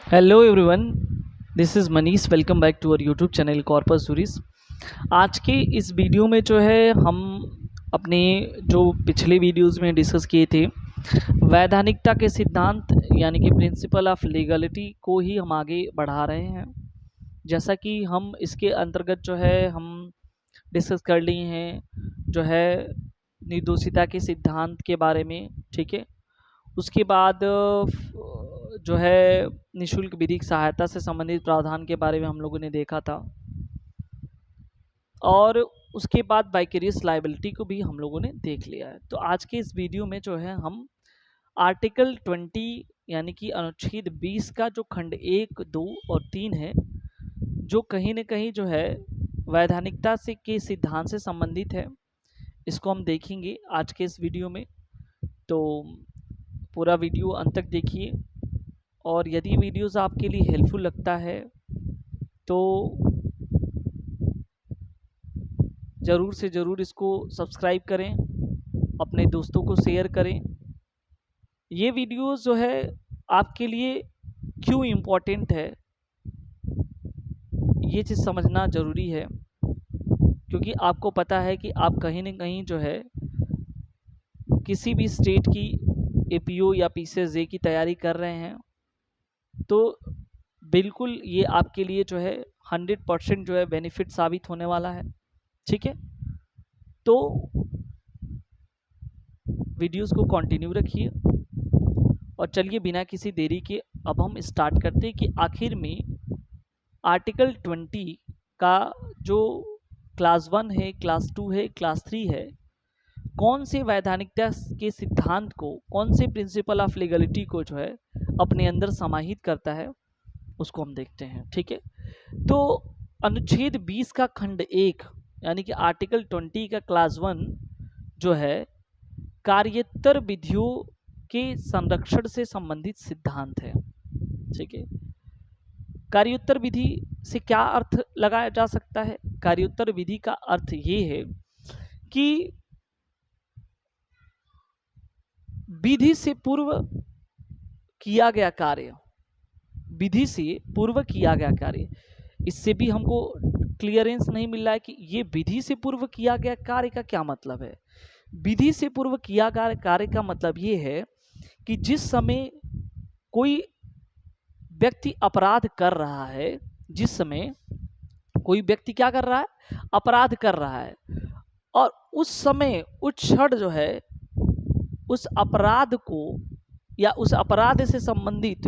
Hello everyone, this is Manish. Welcome back to our YouTube channel corpus juris. आज के इस video में जो है हम अपने जो पिछले वीडियोस में डिस्कस किए थे वैधानिकता के सिद्धांत यानी कि प्रिंसिपल ऑफ लीगलिटी को ही हम आगे बढ़ा रहे हैं। जैसा कि हम इसके अंतर्गत जो है हम डिस्कस कर लिए हैं जो है निर्दोषिता के सिद्धांत के बारे में, ठीक है। उसके बाद जो है निःशुल्क विधिक सहायता से संबंधित प्रावधान के बारे में हम लोगों ने देखा था, और उसके बाद वाइकेरियस लायबिलिटी को भी हम लोगों ने देख लिया है। तो आज के इस वीडियो में जो है हम आर्टिकल 20 यानी कि अनुच्छेद 20 का जो खंड 1, 2 और 3 है, जो कहीं न कहीं जो है वैधानिकता से के सिद्धांत से संबंधित है, इसको हम देखेंगे आज के इस वीडियो में। तो पूरा वीडियो अंत तक देखिए, और यदि वीडियोस आपके लिए हेल्पफुल लगता है तो ज़रूर से ज़रूर इसको सब्सक्राइब करें, अपने दोस्तों को शेयर करें। ये वीडियोस जो है आपके लिए क्यों इम्पोर्टेंट है, ये चीज़ समझना ज़रूरी है, क्योंकि आपको पता है कि आप कहीं न कहीं जो है किसी भी स्टेट की एपीओ या पीसीएसजे की तैयारी कर रहे हैं, तो बिल्कुल ये आपके लिए जो है 100% जो है बेनिफिट साबित होने वाला है, ठीक है। तो वीडियोस को कंटिन्यू रखिए, और चलिए बिना किसी देरी के अब हम स्टार्ट करते हैं कि आखिर में आर्टिकल 20 का जो क्लास 1 है, क्लास 2 है, क्लास 3 है, कौन से वैधानिकता के सिद्धांत को, कौन से प्रिंसिपल ऑफ लीगलिटी को जो है अपने अंदर समाहित करता है, उसको हम देखते हैं, ठीक है। तो अनुच्छेद 20 का खंड 1 यानी कि आर्टिकल 20 का क्लास 1 जो है कार्योत्तर विधियों के संरक्षण से संबंधित सिद्धांत है, ठीक है। कार्योत्तर विधि से क्या अर्थ लगाया जा सकता है? कार्योत्तर विधि का अर्थ ये है कि विधि से पूर्व किया गया कार्य, विधि से पूर्व किया गया कार्य, इससे भी हमको क्लियरेंस नहीं मिल रहा है कि ये विधि से पूर्व किया गया कार्य का क्या मतलब है। विधि से पूर्व किया गया कार्य का मतलब ये है कि जिस समय कोई व्यक्ति अपराध कर रहा है, जिस समय कोई व्यक्ति क्या कर रहा है, अपराध कर रहा है, और उस समय उस क्षण जो है उस अपराध को या उस अपराध से संबंधित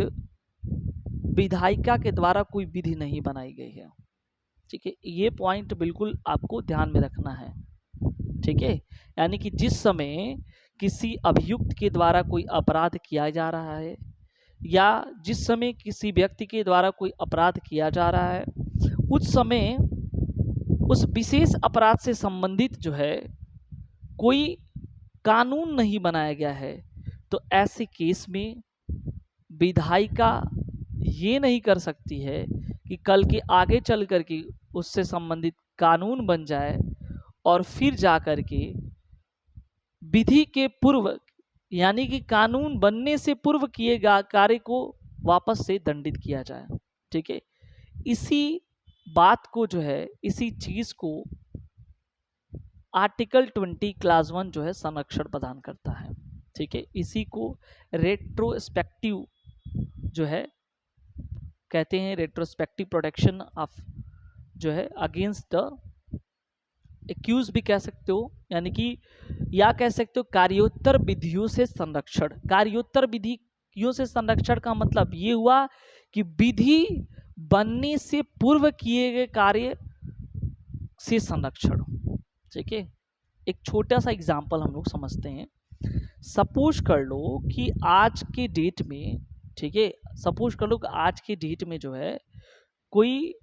विधायिका के द्वारा कोई विधि नहीं बनाई गई है, ठीक है। ये पॉइंट बिल्कुल आपको ध्यान में रखना है, ठीक है। यानी कि जिस समय किसी अभियुक्त के द्वारा कोई अपराध किया जा रहा है, या जिस समय किसी व्यक्ति के द्वारा कोई अपराध किया जा रहा है, उस समय उस विशेष अपराध से संबंधित जो है कोई कानून नहीं बनाया गया है, तो ऐसे केस में विधायिका ये नहीं कर सकती है कि कल के आगे चल कर के उससे संबंधित कानून बन जाए और फिर जा कर के विधि के पूर्व यानी कि कानून बनने से पूर्व किए गए कार्य को वापस से दंडित किया जाए, ठीक है। इसी बात को जो है, इसी चीज को आर्टिकल 20 क्लास 1 जो है संरक्षण प्रदान करता है, ठीक है। इसी को रेट्रोस्पेक्टिव जो है कहते हैं, रेट्रोस्पेक्टिव प्रोटेक्शन ऑफ जो है अगेंस्ट द एक्यूज भी कह सकते हो, यानी कि या कह सकते हो कार्योत्तर विधियों से संरक्षण। कार्योत्तर विधियों से संरक्षण का मतलब ये हुआ कि विधि बनने से पूर्व किए गए कार्य से संरक्षण, ठीक है। एक छोटा सा एग्जांपल हम लोग समझते हैं। सपोज कर लो कि आज के डेट में, ठीक है, सपोज कर लो कि आज के डेट में जो है कोई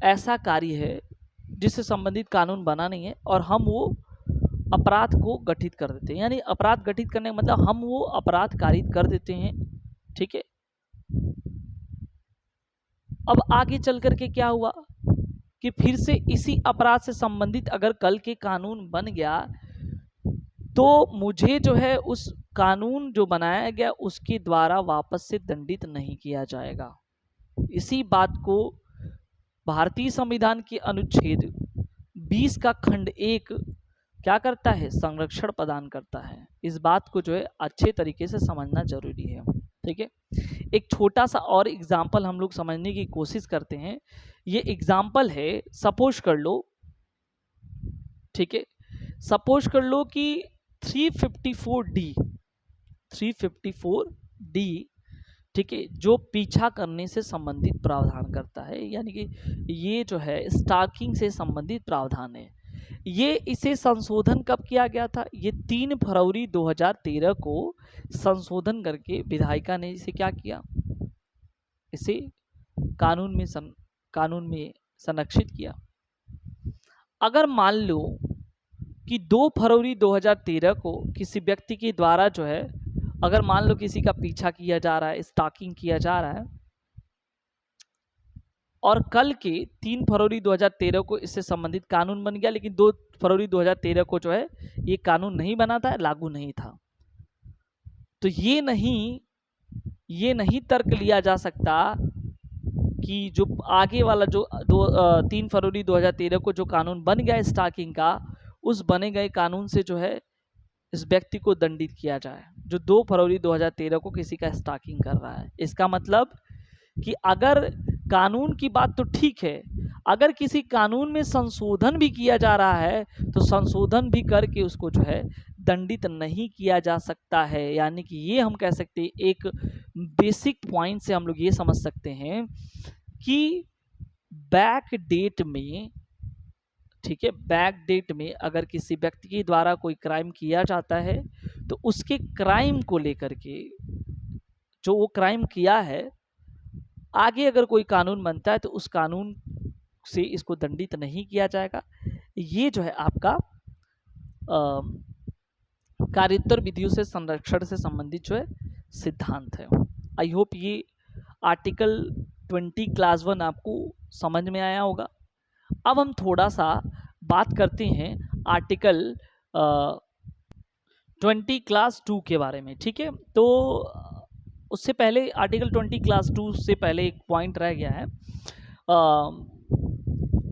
ऐसा कार्य है जिससे संबंधित कानून बना नहीं है, और हम वो अपराध को गठित कर देते हैं। यानी अपराध गठित करने का मतलब हम वो अपराध कारित कर देते हैं, ठीक है। अब आगे चल करके क्या हुआ कि फिर से इसी अपराध से संबंधित अगर कल के कानून बन गया, तो मुझे जो है उस कानून जो बनाया गया उसके द्वारा वापस से दंडित नहीं किया जाएगा। इसी बात को भारतीय संविधान के अनुच्छेद 20 का खंड 1 क्या करता है, संरक्षण प्रदान करता है। इस बात को जो है अच्छे तरीके से समझना जरूरी है। ठीक है, एक छोटा सा और एग्जाम्पल हम लोग समझने की कोशिश करते हैं। ये एग्जाम्पल है, सपोज कर लो, ठीक है, सपोज कर लो कि 354D, ठीक है, जो पीछा करने से संबंधित प्रावधान करता है, यानी कि ये जो है स्टॉकिंग से संबंधित प्रावधान है। ये इसे संशोधन कब किया गया था, ये 3 फरवरी 2013 को संशोधन करके विधायिका ने इसे क्या किया, इसे कानून में संरक्षित किया। अगर मान लो कि 2 फरवरी 2013 को किसी व्यक्ति के द्वारा जो है, अगर मान लो किसी का पीछा किया जा रहा है, स्टॉकिंग किया जा रहा है, और कल के 3 फरवरी 2013 को इससे संबंधित कानून बन गया, लेकिन 2 फरवरी 2013 को जो है ये कानून नहीं बना था, लागू नहीं था, तो ये नहीं तर्क लिया जा सकता कि जो आगे वाला जो 3 फरवरी 2013 को जो कानून बन गया स्टॉकिंग का, उस बने गए कानून से जो है इस व्यक्ति को दंडित किया जाए जो 2 फरवरी 2013 को किसी का स्टॉकिंग कर रहा है। इसका मतलब कि अगर कानून की बात तो ठीक है, अगर किसी कानून में संशोधन भी किया जा रहा है तो संशोधन भी करके उसको जो है दंडित नहीं किया जा सकता है। यानी कि ये हम कह सकते हैं, एक बेसिक पॉइंट से हम लोग ये समझ सकते हैं कि बैक डेट में, ठीक है, बैक डेट में अगर किसी व्यक्ति के द्वारा कोई क्राइम किया जाता है तो उसके क्राइम को लेकर के, जो वो क्राइम किया है, आगे अगर कोई कानून बनता है तो उस कानून से इसको दंडित नहीं किया जाएगा। ये जो है आपका कार्योत्तर विधियों से संरक्षण से संबंधित जो है सिद्धांत है। आई होप ये आर्टिकल 20 क्लास 1 आपको समझ में आया होगा। अब हम थोड़ा सा बात करते हैं आर्टिकल 20 क्लास 2 के बारे में। ठीक है, तो उससे पहले आर्टिकल 20 क्लास 2 से पहले एक पॉइंट रह गया है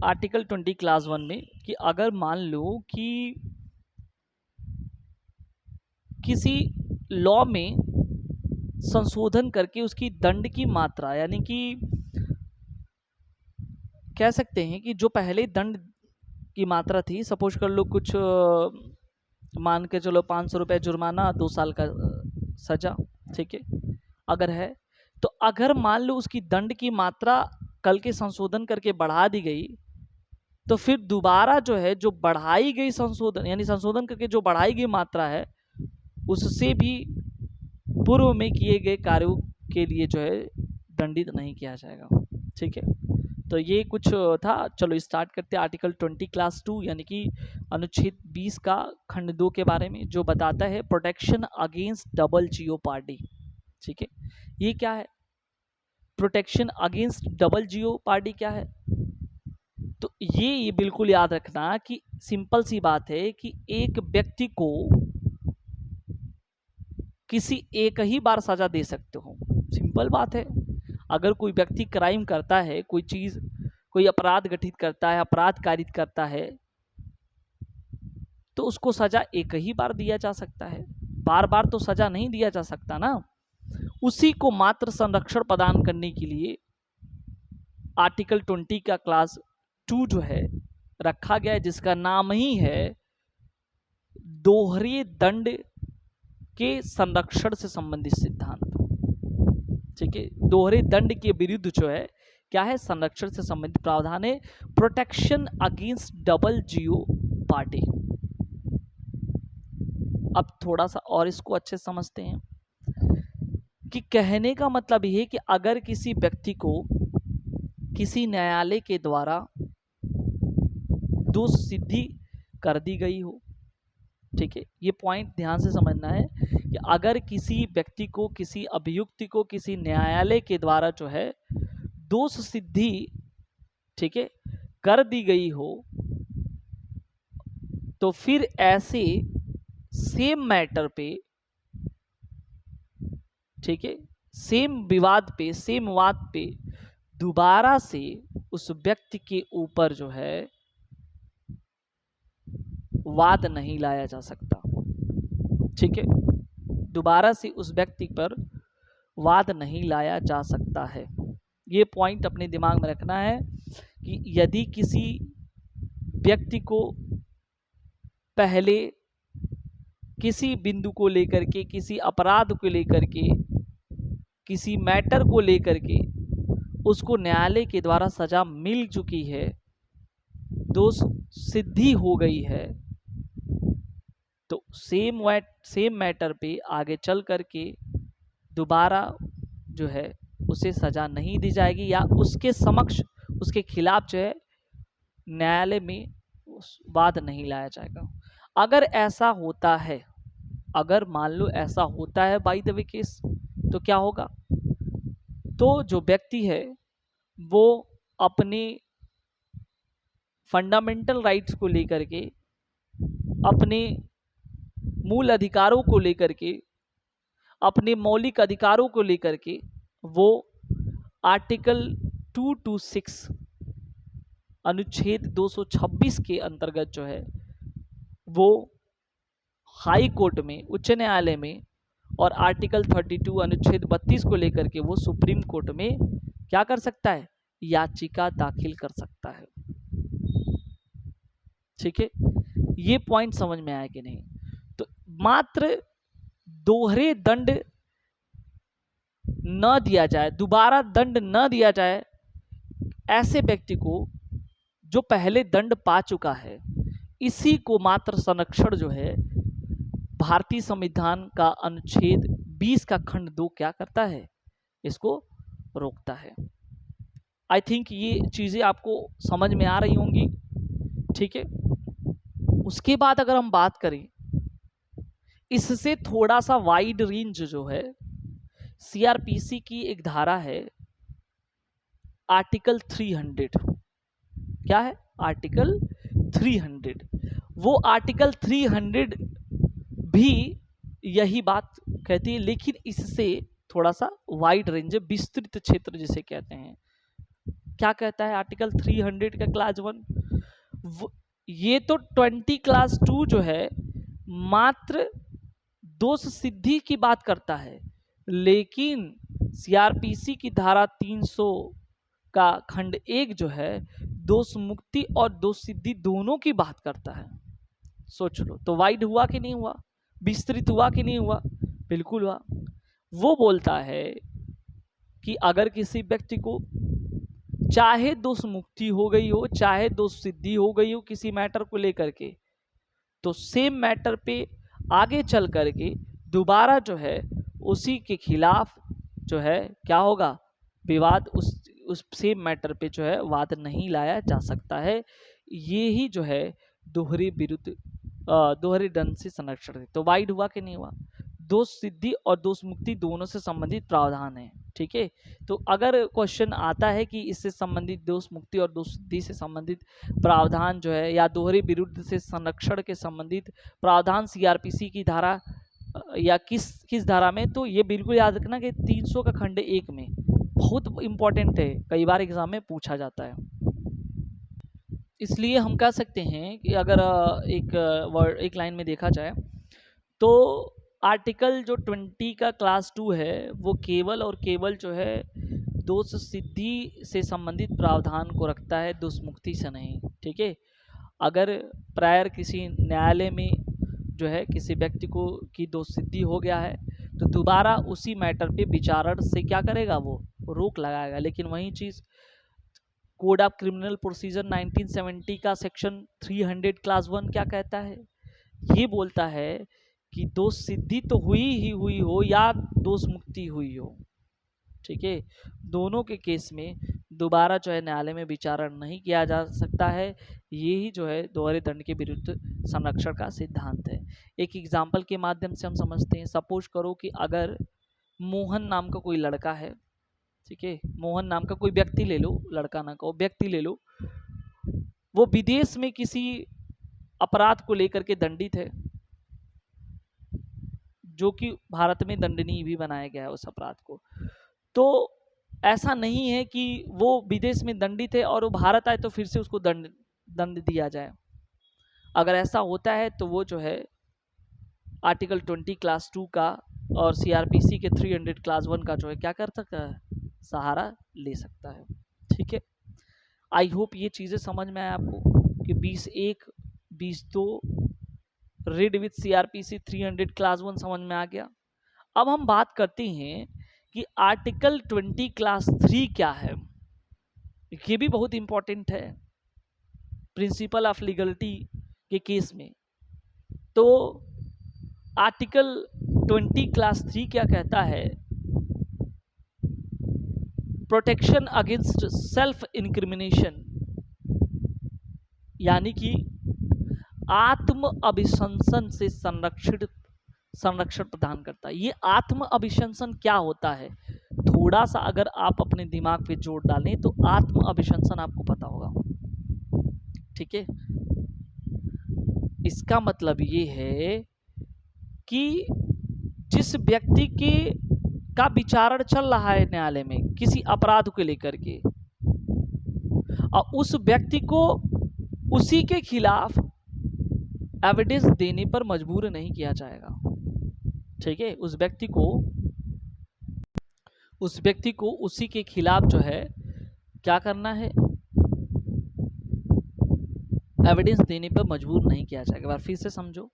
आर्टिकल 20 क्लास 1 में, कि अगर मान लो कि किसी लॉ में संशोधन करके उसकी दंड की मात्रा, यानी कि कह सकते हैं कि जो पहले दंड की मात्रा थी, सपोज कर लो कुछ मान के चलो 500 रुपये जुर्माना, 2 साल का सजा, ठीक है, अगर है तो अगर मान लो उसकी दंड की मात्रा कल के संशोधन करके बढ़ा दी गई, तो फिर दोबारा जो है जो बढ़ाई गई संशोधन, यानी संशोधन करके जो बढ़ाई गई मात्रा है, उससे भी पूर्व में किए गए कार्यों के लिए जो है दंडित नहीं किया जाएगा। ठीक है, तो ये कुछ था। चलो स्टार्ट करते हैं आर्टिकल 20 क्लास 2 यानी कि अनुच्छेद 20 का खंड 2 के बारे में, जो बताता है प्रोटेक्शन अगेंस्ट डबल जियोपार्डी। ठीक है, ये क्या है, प्रोटेक्शन अगेंस्ट डबल जियोपार्डी क्या है, तो ये बिल्कुल याद रखना कि सिंपल सी बात है कि एक व्यक्ति को किसी एक ही बार सजा दे सकते हो। सिंपल बात है, अगर कोई व्यक्ति क्राइम करता है, कोई चीज, कोई अपराध गठित करता है, अपराध कारित करता है, तो उसको सजा एक ही बार दिया जा सकता है, बार बार तो सजा नहीं दिया जा सकता ना। उसी को मात्र संरक्षण प्रदान करने के लिए आर्टिकल 20 का क्लास 2 जो है रखा गया है, जिसका नाम ही है दोहरे दंड के संरक्षण से संबंधित सिद्धांत। ठीक है, दोहरे दंड के विरुद्ध जो है क्या है, संरक्षण से संबंधित प्रावधान है, प्रोटेक्शन अगेंस्ट डबल जियोपार्डी। अब थोड़ा सा और इसको अच्छे समझते हैं कि कहने का मतलब यह है कि अगर किसी व्यक्ति को किसी न्यायालय के द्वारा दोष सिद्धि कर दी गई हो, ठीक है, ये पॉइंट ध्यान से समझना है कि अगर किसी व्यक्ति को, किसी अभियुक्त को किसी न्यायालय के द्वारा जो है दोष सिद्धि, ठीक है, कर दी गई हो, तो फिर ऐसे सेम मैटर पे ठीक है, सेम विवाद पे, सेम वाद पे दोबारा से उस व्यक्ति के ऊपर जो है वाद नहीं लाया जा सकता। ठीक है, दोबारा से उस व्यक्ति पर वाद नहीं लाया जा सकता है। ये पॉइंट अपने दिमाग में रखना है कि यदि किसी व्यक्ति को पहले किसी बिंदु को लेकर के, किसी अपराध को लेकर के, किसी मैटर को लेकर के उसको न्यायालय के द्वारा सजा मिल चुकी है, दोष सिद्धि हो गई है, तो सेम मैटर पे आगे चल करके दोबारा जो है उसे सजा नहीं दी जाएगी या उसके समक्ष, उसके खिलाफ जो है न्यायालय में वाद नहीं लाया जाएगा। अगर ऐसा होता है, अगर मान लो ऐसा होता है बाय द वे केस, तो क्या होगा? तो जो व्यक्ति है वो अपने फंडामेंटल राइट्स को लेकर के, अपने मूल अधिकारों को लेकर के, अपने मौलिक अधिकारों को लेकर के वो आर्टिकल 226 अनुच्छेद 226 के अंतर्गत जो है वो हाई कोर्ट में, उच्च न्यायालय में, और आर्टिकल 32 अनुच्छेद 32 को लेकर के वो सुप्रीम कोर्ट में क्या कर सकता है? याचिका दाखिल कर सकता है। ठीक है, ये पॉइंट समझ में आया कि नहीं? तो मात्र दोहरे दंड न दिया जाए, दोबारा दंड न दिया जाए ऐसे व्यक्ति को जो पहले दंड पा चुका है, इसी को मात्र संरक्षण जो है भारतीय संविधान का अनुच्छेद 20 का खंड 2 क्या करता है? इसको रोकता है। आई थिंक ये चीजें आपको समझ में आ रही होंगी। ठीक है, उसके बाद अगर हम बात करें, इससे थोड़ा सा वाइड रेंज जो है सीआरपीसी की एक धारा है आर्टिकल 300। क्या है? आर्टिकल 300। वो आर्टिकल 300 भी यही बात कहती है, लेकिन इससे थोड़ा सा वाइड रेंज, विस्तृत क्षेत्र जिसे कहते हैं। क्या कहता है आर्टिकल 300 का क्लास 1? ये तो 20 क्लास 2 जो है मात्र दोष सिद्धि की बात करता है, लेकिन सीआरपीसी की धारा 300 का खंड 1 जो है दोष मुक्ति और दोष सिद्धि दोनों की बात करता है। सोच लो, तो वाइड हुआ कि नहीं हुआ? विस्तृत हुआ कि नहीं हुआ? बिल्कुल हुआ। वो बोलता है कि अगर किसी व्यक्ति को चाहे दोष मुक्ति हो गई हो, चाहे दोष सिद्धि हो गई हो किसी मैटर को लेकर के, तो सेम मैटर पे आगे चल करके दोबारा जो है उसी के खिलाफ जो है क्या होगा? विवाद, उस सेम मैटर पे जो है वाद नहीं लाया जा सकता है। ये ही जो है दोहरे विरुद्ध, दोहरे दंड से संरक्षण है। तो वाइड हुआ कि नहीं हुआ? दोष सिद्धि और दोष मुक्ति दोनों से संबंधित प्रावधान है। ठीक है, तो अगर क्वेश्चन आता है कि इससे संबंधित दोष मुक्ति और दोष सिद्धि से संबंधित प्रावधान जो है या दोहरे विरुद्ध से संरक्षण के संबंधित प्रावधान सीआरपीसी की धारा या किस धारा में, तो ये बिल्कुल याद रखना कि 300 का खंड 1 में, बहुत इंपॉर्टेंट है, कई बार एग्जाम में पूछा जाता है। इसलिए हम कह सकते हैं कि अगर एक लाइन में देखा जाए तो आर्टिकल जो 20 का क्लास 2 है वो केवल और केवल जो है दोष सिद्धि से संबंधित प्रावधान को रखता है, दोष मुक्ति से नहीं। ठीक है, अगर प्रायर किसी न्यायालय में जो है किसी व्यक्ति को की दोष सिद्धि हो गया है तो दोबारा उसी मैटर पे विचारण से क्या करेगा? वो रोक लगाएगा। लेकिन वही चीज़ कोड ऑफ क्रिमिनल प्रोसीजर 1970 का सेक्शन 300 क्लास 1 क्या कहता है? ये बोलता है कि दोष सिद्धि तो हुई हो या दोष मुक्ति हुई हो, ठीक है, दोनों के केस में दोबारा जो है न्यायालय में विचारण नहीं किया जा सकता है। ये ही जो है दोहरे दंड के विरुद्ध संरक्षण का सिद्धांत है। एक एग्जाम्पल के माध्यम से हम समझते हैं। सपोज करो कि अगर मोहन नाम का कोई लड़का है, ठीक है, मोहन नाम का कोई व्यक्ति ले लो, लड़का ना कहो, व्यक्ति ले लो, वो विदेश में किसी अपराध को लेकर के दंडित है। जो कि भारत में दंडनीय भी बनाया गया है उस अपराध को। तो ऐसा नहीं है कि वो विदेश में दंडित है और वो भारत आए तो फिर से उसको दंड दिया जाए। अगर ऐसा होता है तो वो जो है आर्टिकल 20 क्लास 2 का और सीआरपीसी के 300 क्लास 1 का जो है क्या कर सकता है, सहारा ले सकता है। ठीक है, आई होप ये चीज़ें समझ में आए आपको कि 20(1), 20(2) रीड विथ सीआरपीसी 300 क्लास 1 समझ में आ गया। अब हम बात करते हैं कि आर्टिकल 20 क्लास 3 क्या है। ये भी बहुत इंपॉर्टेंट है प्रिंसिपल ऑफ लीगलिटी के केस में। तो आर्टिकल 20 क्लास 3 क्या कहता है, प्रोटेक्शन अगेंस्ट सेल्फ इंक्रिमिनेशन, यानी कि आत्म अभिशंसन से संरक्षण प्रदान करता है। ये आत्म अभिशंसन क्या होता है, थोड़ा सा अगर आप अपने दिमाग पे जोर डालें तो आत्म अभिशंसन आपको पता होगा। ठीक है, इसका मतलब ये है कि जिस व्यक्ति का विचारण चल रहा है न्यायालय में किसी अपराध को लेकर के, और उस व्यक्ति को उसी के खिलाफ एविडेंस देने पर मजबूर नहीं किया जाएगा। ठीक है, उस व्यक्ति को उसी के खिलाफ जो है क्या करना है, एविडेंस देने पर मजबूर नहीं किया जाएगा। बार फिर से समझो,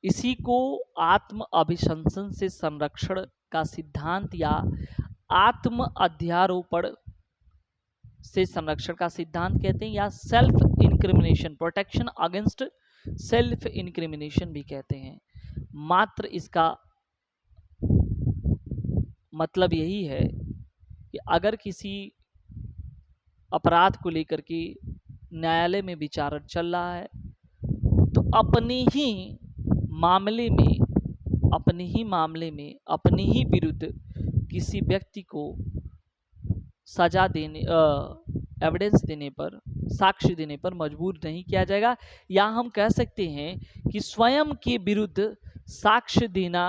इसी को आत्म अभिशंसन से संरक्षण का सिद्धांत या आत्म अध्यारोपण से संरक्षण का सिद्धांत कहते हैं, या self incrimination, protection against self incrimination भी कहते हैं। मात्र इसका मतलब यही है कि अगर किसी अपराध को लेकर के न्यायालय में विचारण चल रहा है तो अपने ही मामले में अपने ही विरुद्ध किसी व्यक्ति को सजा देने, एविडेंस देने पर, साक्ष्य देने पर मजबूर नहीं किया जाएगा। या हम कह सकते हैं कि स्वयं के विरुद्ध साक्ष्य देना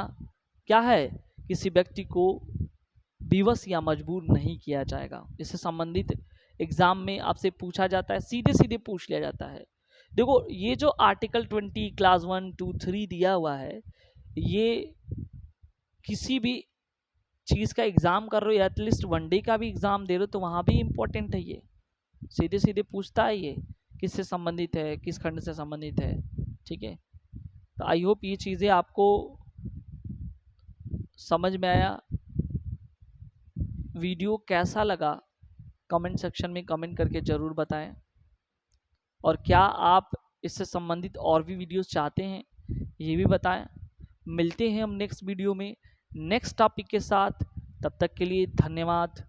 क्या है, किसी व्यक्ति को विवश या मजबूर नहीं किया जाएगा। इससे संबंधित एग्जाम में आपसे पूछा जाता है, सीधे सीधे पूछ लिया जाता है। देखो, ये जो आर्टिकल 20 क्लास 1, 2, 3 दिया हुआ है, ये किसी भी चीज़ का एग्जाम कर रहे हो, एटलीस्ट वनडे का भी एग्जाम दे रहे हो, तो वहाँ भी इम्पोर्टेंट है। ये सीधे सीधे पूछता है ये किससे संबंधित है, किस खंड से संबंधित है। ठीक है, तो आई होप ये चीज़ें आपको समझ में आया। वीडियो कैसा लगा कमेंट सेक्शन में कमेंट करके ज़रूर बताएं, और क्या आप इससे संबंधित और भी वीडियोस चाहते हैं ये भी बताएं। मिलते हैं हम नेक्स्ट वीडियो में नेक्स्ट टॉपिक के साथ, तब तक के लिए धन्यवाद।